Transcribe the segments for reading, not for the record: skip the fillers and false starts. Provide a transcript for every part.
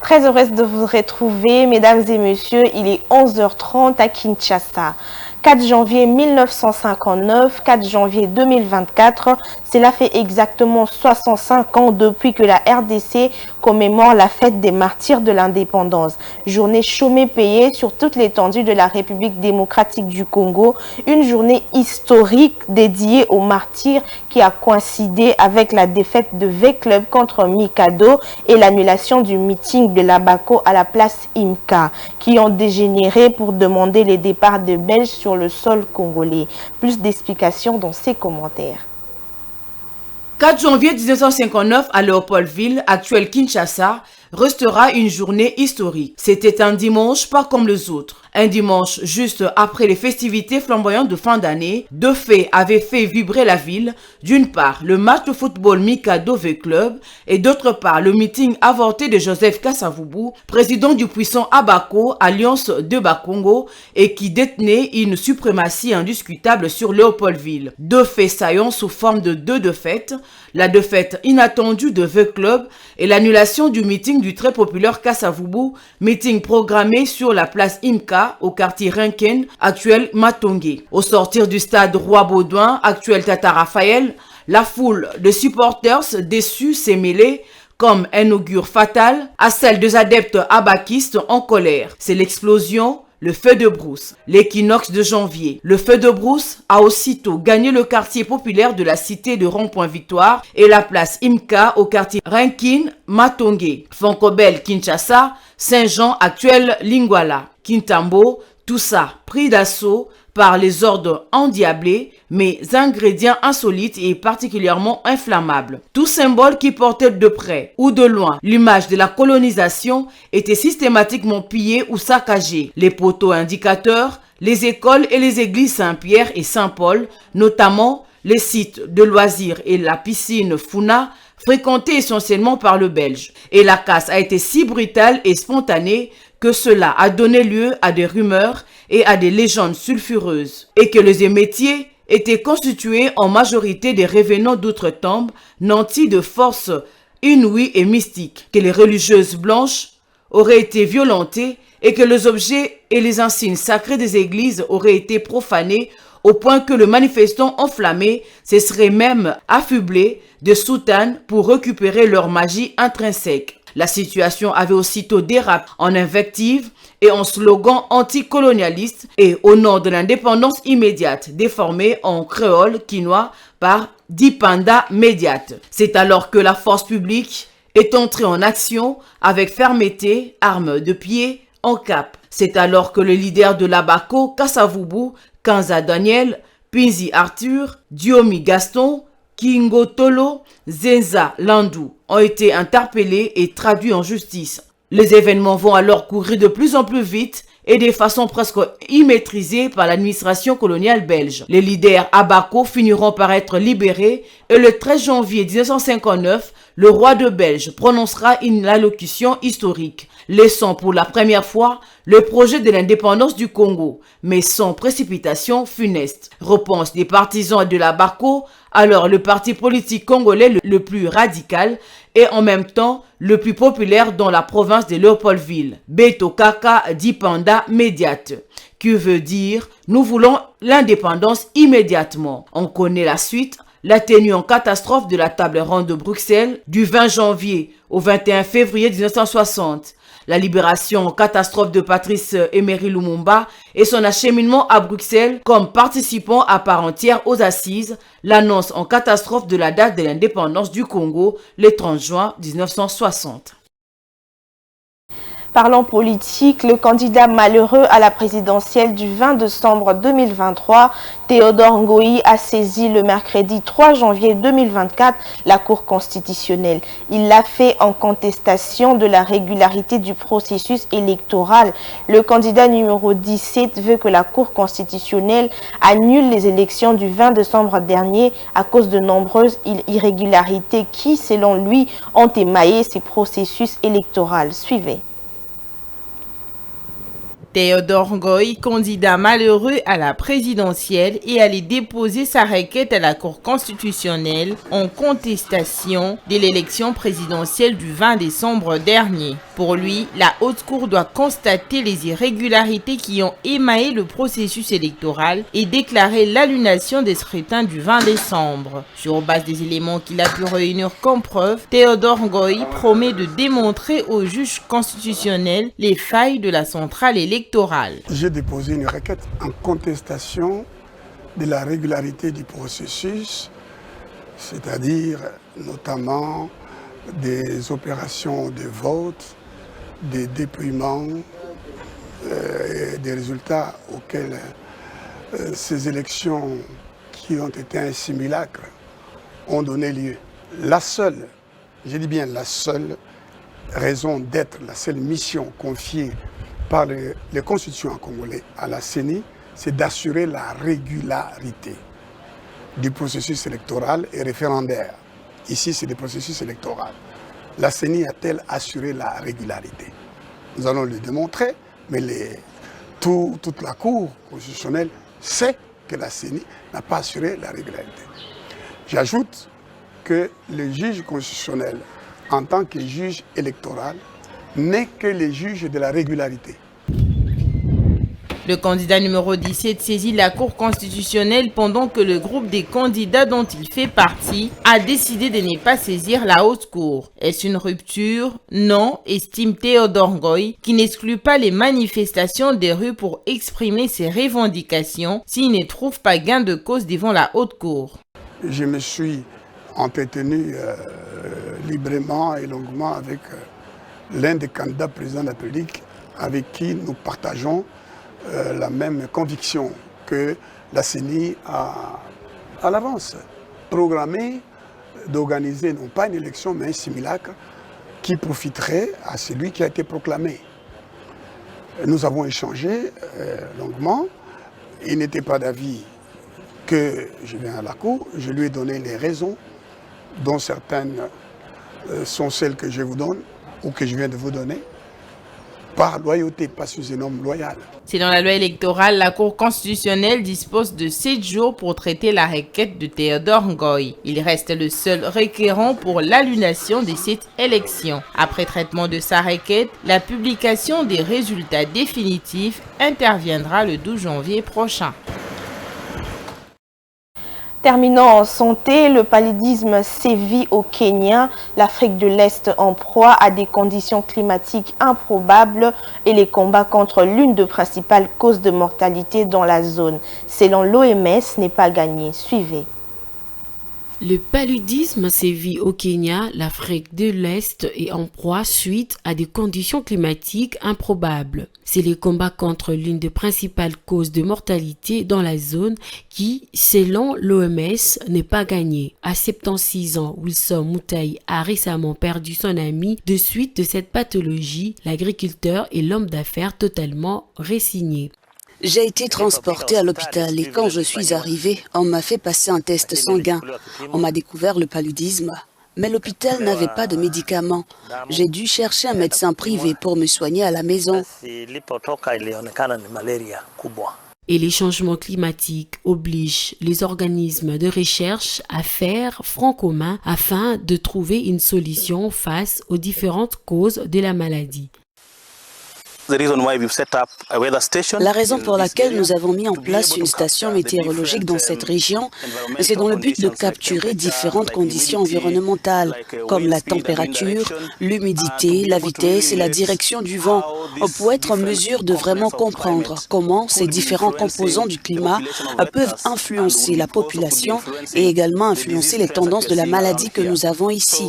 Très heureuse de vous retrouver, mesdames et messieurs. Il est 11h30 à Kinshasa. 4 janvier 1959, 4 janvier 2024, cela fait exactement 65 ans depuis que la RDC commémore la fête des martyrs de l'indépendance. Journée chômée payée sur toute l'étendue de la République démocratique du Congo, une journée historique dédiée aux martyrs qui a coïncidé avec la défaite de V-Club contre Mikado et l'annulation du meeting de l'Abaco à la place Imka, qui ont dégénéré pour demander les départs de Belges sur le sol congolais. Plus d'explications dans ces commentaires. 4 janvier 1959 à Léopoldville, actuelle Kinshasa, restera une journée historique. C'était un dimanche pas comme les autres. Un dimanche juste après les festivités flamboyantes de fin d'année, deux faits avaient fait vibrer la ville. D'une part, le match de football Mikado V-Club et d'autre part, le meeting avorté de Joseph Kasavubu, président du puissant Abaco, alliance de Bakongo, et qui détenait une suprématie indiscutable sur Léopoldville. Deux faits saillants sous forme de deux défaites. La défaite inattendue de V-Club et l'annulation du meeting du très populaire Kasavubu, meeting programmé sur la place Imka au quartier Rinken, actuel Matongé. Au sortir du stade Roi-Baudouin, actuel Tata Raphaël, la foule de supporters déçus s'est mêlée comme un augure fatal à celle des adeptes abakistes en colère. C'est l'explosion. Le feu de brousse, l'équinoxe de janvier. Le feu de brousse a aussitôt gagné le quartier populaire de la cité de Rond-Point-Victoire et la place Imka au quartier Rinkin, Matongé, Fonkobel, Kinshasa, Saint-Jean, actuel Lingwala, Kintambo, tout ça pris d'assaut par les ordres endiablés, mais ingrédients insolites et particulièrement inflammables. Tout symbole qui portait de près ou de loin l'image de la colonisation était systématiquement pillé ou saccagé. Les poteaux indicateurs, les écoles et les églises Saint-Pierre et Saint-Paul, notamment les sites de loisirs et la piscine Funa, fréquentés essentiellement par le Belge. Et la casse a été si brutale et spontanée que cela a donné lieu à des rumeurs et à des légendes sulfureuses, et que les émétiers étaient constitués en majorité des revenants d'outre-tombe, nantis de forces inouïes et mystiques, que les religieuses blanches auraient été violentées et que les objets et les insignes sacrés des églises auraient été profanés au point que le manifestant enflammé se serait même affublé de soutanes pour récupérer leur magie intrinsèque. La situation avait aussitôt dérapé en invectives et en slogans anticolonialistes et au nom de l'indépendance immédiate, déformée en créole quinois par Dipanda Médiate. C'est alors que la force publique est entrée en action avec fermeté, armes de pied, en cap. C'est alors que le leader de l'Abaco, Kasavubu, Kanza Daniel, Pinzi Arthur, Diomi Gaston, Kingo Tolo, Zenza Landou ont été interpellés et traduits en justice. Les événements vont alors courir de plus en plus vite et de façon presque immaîtrisée par l'administration coloniale belge. Les leaders Abaco finiront par être libérés et le 13 janvier 1959, le roi de Belge prononcera une allocution historique, laissant pour la première fois le projet de l'indépendance du Congo, mais sans précipitation funeste. Réponse des partisans de l'Abaco, alors le parti politique congolais le plus radical et en même temps le plus populaire dans la province de Léopoldville, Beto Kaka Dipanda Médiate, qui veut dire « Nous voulons l'indépendance immédiatement ». On connaît la suite. La tenue en catastrophe de la table ronde de Bruxelles du 20 janvier au 21 février 1960. La libération en catastrophe de Patrice Emery Lumumba et son acheminement à Bruxelles comme participant à part entière aux assises. L'annonce en catastrophe de la date de l'indépendance du Congo le 30 juin 1960. Parlons politique, le candidat malheureux à la présidentielle du 20 décembre 2023, Théodore Ngoï, a saisi le mercredi 3 janvier 2024 la Cour constitutionnelle. Il l'a fait en contestation de la régularité du processus électoral. Le candidat numéro 17 veut que la Cour constitutionnelle annule les élections du 20 décembre dernier à cause de nombreuses irrégularités qui, selon lui, ont émaillé ces processus électoraux. Suivez. Théodore Ngoï, candidat malheureux à la présidentielle, est allé déposer sa requête à la Cour constitutionnelle en contestation de l'élection présidentielle du 20 décembre dernier. Pour lui, la Haute Cour doit constater les irrégularités qui ont émaillé le processus électoral et déclarer l'annulation des scrutins du 20 décembre. Sur base des éléments qu'il a pu réunir comme preuve, Théodore Ngoï promet de démontrer au juge constitutionnel les failles de la centrale électorale. J'ai déposé une requête en contestation de la régularité du processus, c'est-à-dire notamment des opérations de vote, des dépouillements, des résultats auxquels ces élections qui ont été un simulacre ont donné lieu. La seule, je dis bien la seule raison d'être, la seule mission confiée par les constituants congolais à la CENI, c'est d'assurer la régularité du processus électoral et référendaire. Ici, c'est le processus électoral. La CENI a-t-elle assuré la régularité? Nous allons le démontrer, mais toute la Cour constitutionnelle sait que la CENI n'a pas assuré la régularité. J'ajoute que le juge constitutionnel, en tant que juge électoral, n'est que le juge de la régularité. Le candidat numéro 17 saisit la Cour constitutionnelle pendant que le groupe des candidats dont il fait partie a décidé de ne pas saisir la Haute Cour. Est-ce une rupture? Non, estime Théodore Ngoï, qui n'exclut pas les manifestations des rues pour exprimer ses revendications s'il ne trouve pas gain de cause devant la Haute Cour. Je me suis entretenu librement et longuement avec l'un des candidats présidents de la République avec qui nous partageons la même conviction que la CENI a à l'avance programmé d'organiser non pas une élection mais un simulacre qui profiterait à celui qui a été proclamé. Nous avons échangé longuement. Il n'était pas d'avis que je viens à la Cour. Je lui ai donné les raisons dont certaines sont celles que je vous donne ou que je viens de vous donner. Par loyauté, pas sous un homme loyal. Selon la loi électorale, la Cour constitutionnelle dispose de 7 jours pour traiter la requête de Théodore Ngoï. Il reste le seul requérant pour l'annulation de cette élection. Après traitement de sa requête, la publication des résultats définitifs interviendra le 12 janvier prochain. Terminant en santé, le paludisme sévit au Kenya, l'Afrique de l'Est en proie à des conditions climatiques improbables et les combats contre l'une des principales causes de mortalité dans la zone. Selon l'OMS, n'est pas gagné. Suivez. Le paludisme sévit au Kenya, l'Afrique de l'Est est en proie suite à des conditions climatiques improbables. C'est le combat contre l'une des principales causes de mortalité dans la zone qui, selon l'OMS, n'est pas gagné. À 76 ans, Wilson Mutai a récemment perdu son ami de suite de cette pathologie, l'agriculteur et l'homme d'affaires totalement résigné. J'ai été transporté à l'hôpital et quand je suis arrivé, on m'a fait passer un test sanguin. On m'a découvert le paludisme. Mais l'hôpital n'avait pas de médicaments. J'ai dû chercher un médecin privé pour me soigner à la maison. Et les changements climatiques obligent les organismes de recherche à faire front commun afin de trouver une solution face aux différentes causes de la maladie. La raison pour laquelle nous avons mis en place une station météorologique dans cette région, c'est dans le but de capturer différentes conditions environnementales, comme la température, l'humidité, la vitesse et la direction du vent, pour être en mesure de vraiment comprendre comment ces différents composants du climat peuvent influencer la population et également influencer les tendances de la maladie que nous avons ici.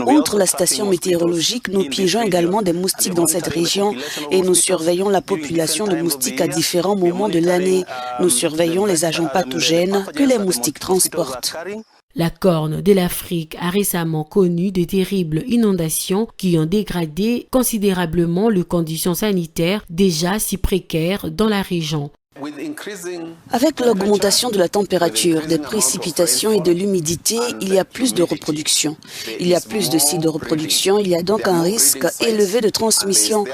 Outre la station météorologique, nous piégeons également des moustiques dans cette région et nous surveillons la population de moustiques à différents moments de l'année. Nous surveillons les agents pathogènes que les moustiques transportent. La Corne de l'Afrique a récemment connu de terribles inondations qui ont dégradé considérablement les conditions sanitaires déjà si précaires dans la région. Avec l'augmentation de la température, des précipitations et de l'humidité, il y a plus de reproduction. Il y a plus de sites de reproduction, il y a donc un risque élevé de transmission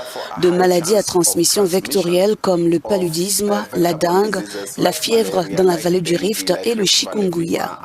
de maladies à transmission vectorielle comme le paludisme, la dengue, la fièvre dans la vallée du Rift et le chikungunya.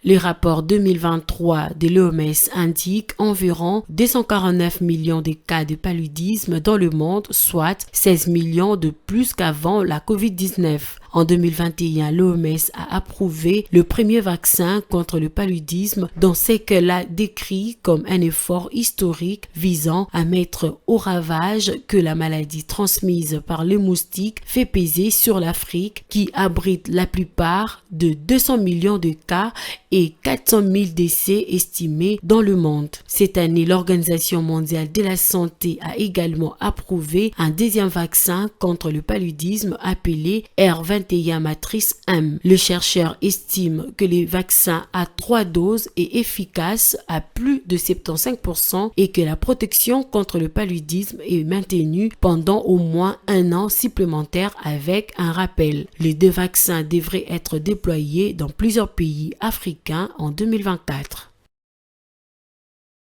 Le rapport 2023 de l'OMS indique environ 249 millions de cas de paludisme dans le monde, soit 16 millions de plus qu'avant la COVID-19. En 2021, l'OMS a approuvé le premier vaccin contre le paludisme dans ce qu'elle a décrit comme un effort historique visant à mettre au ravage que la maladie transmise par les moustiques fait peser sur l'Afrique qui abrite la plupart de 200 millions de cas et 400 000 décès estimés dans le monde. Cette année, l'Organisation mondiale de la santé a également approuvé un deuxième vaccin contre le paludisme appelé R21 matrice M. Le chercheur estime que le vaccin à 3 doses est efficace à plus de 75% et que la protection contre le paludisme est maintenue pendant au moins 1 an supplémentaire avec un rappel. Les 2 vaccins devraient être déployés dans plusieurs pays africains en 2024.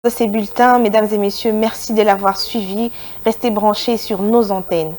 Ces bulletins, mesdames et messieurs, merci de l'avoir suivi. Restez branchés sur nos antennes.